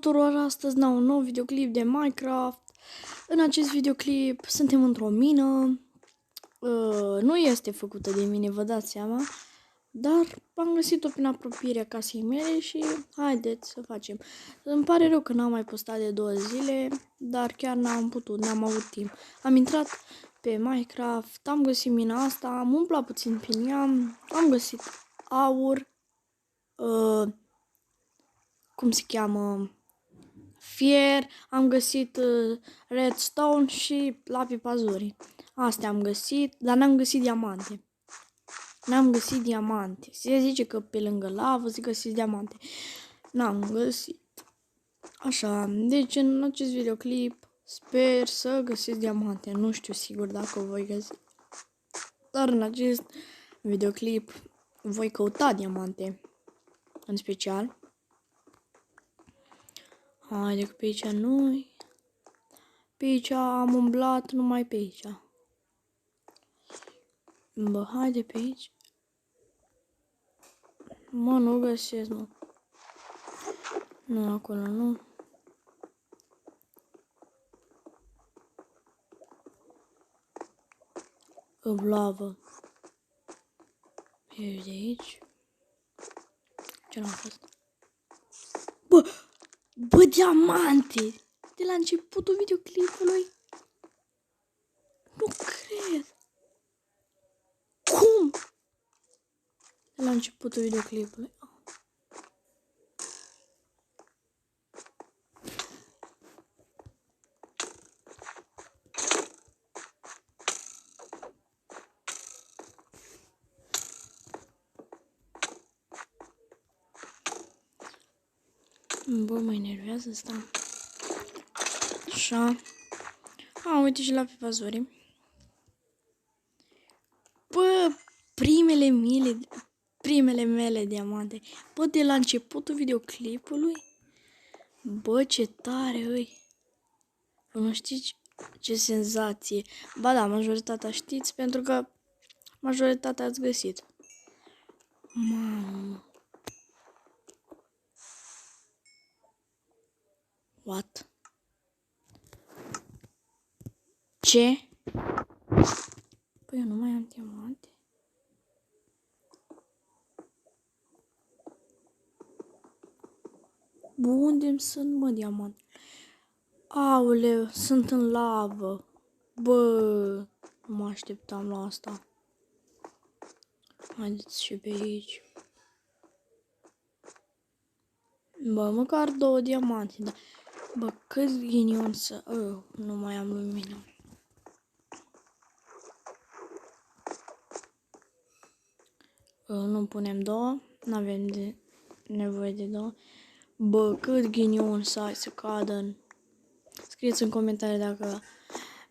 tuturor, astăzi la un nou videoclip de Minecraft. În acest videoclip suntem într-o mină. Nu este făcută de mine, vă dați seama, dar am găsit-o prin apropierea casei mele și haideți să facem. Îmi pare rău că n-am mai postat de 2 zile, dar chiar n-am avut timp. Am intrat pe Minecraft, am găsit mina asta, am umplat puțin prin ea, am găsit aur, cum se cheamă, fier, am găsit redstone și lapis lazuli. Astea am găsit, dar n-am găsit diamante. Se zice că pe lângă lavă se găsiți diamante. N-am găsit. Așa, deci în acest videoclip sper să găsiți diamante. Nu știu sigur dacă o voi găsi, dar în acest videoclip voi căuta diamante în special. Haide că pe aici nu-i. Pe aici am umblat numai pe aici. Bă, haide pe aici. Mă, nu găsesc, mă. Nu, acolo nu. Lavă. E de aici. Ce n-am fost? Bă, diamante! De la începutul videoclipului? Nu cred! Cum? De la începutul videoclipului. Bă, mă enervează asta. Așa. Uite și la pipazori. Bă, primele mele diamante. Bă, de la începutul videoclipului. Bă, ce tare, îi. Nu știți ce senzație. Ba da, majoritatea știți, pentru că majoritatea ați găsit. Mamă. What? Ce? Păi eu nu mai am diamante. Bă, unde sunt, mă, diamante? Aoleu, sunt în lavă. Bă, nu mă așteptam la asta. Haideți și pe aici. Bă, măcar 2 diamante, da. Bă, cât ghinion să... nu mai am lumină. Nu punem 2, n-avem nevoie de 2. Bă, cât ghinion să ai să cadă în... Scrieți în comentarii dacă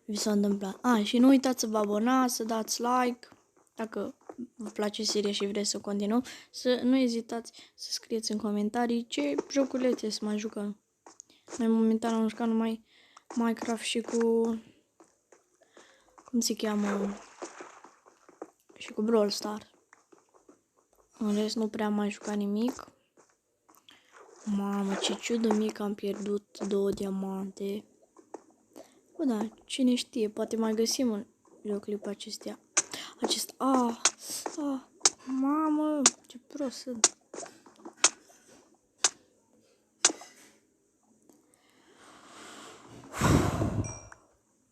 vi s-a întâmplat. Și nu uitați să vă abonați, să dați like, dacă vă place seria și vreți să continuăm. Să nu ezitați să scrieți în comentarii ce joculețe să mai jucăm. Noi momentan am jucat numai Minecraft și cu... cum se cheamă? Și cu Brawl Stars. În rest nu prea am mai jucat nimic. Mamă, ce ciudă mic, am pierdut 2 diamante. Bă, da, cine știe, poate mai găsim un videoclip acestea. Mamă, ce prost sunt.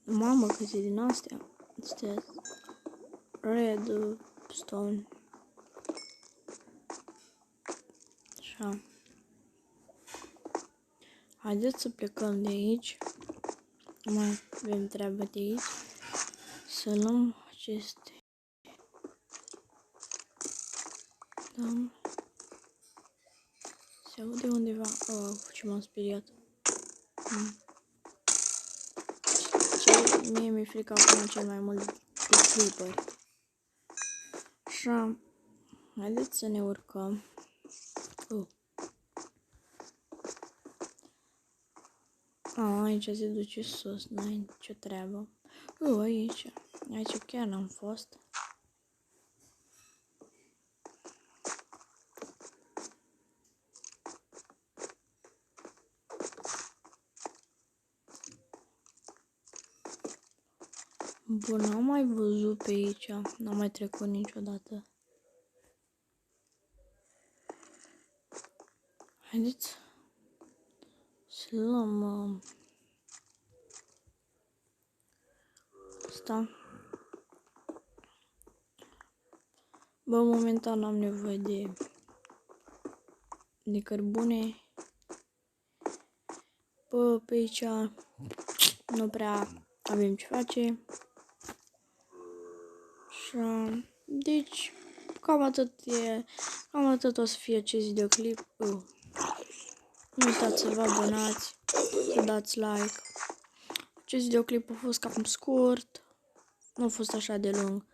Mamă, câte din astea. Astea redstone. Așa. Haideți să plecăm de aici. Mai avem treabă de aici. Să luăm aceste. Da. Se aude undeva. Ce m-am speriat. Mie mi-e frică acum cel mai mult de creeper. Așa. Haideți să ne urcăm. Aici se duce sus, n-ai nicio treabă. Aici chiar n-am fost. Bun, n-am mai văzut pe aici. N-am mai trecut niciodată. Haideți să luăm asta. Bă, momentan am nevoie de cărbune. Bă, pe aici nu prea avem ce face. Așa. Deci, cam atât o să fie acest videoclip. Nu uitați să vă abonați, să dați like. Acest videoclip a fost cam scurt, nu a fost așa de lung.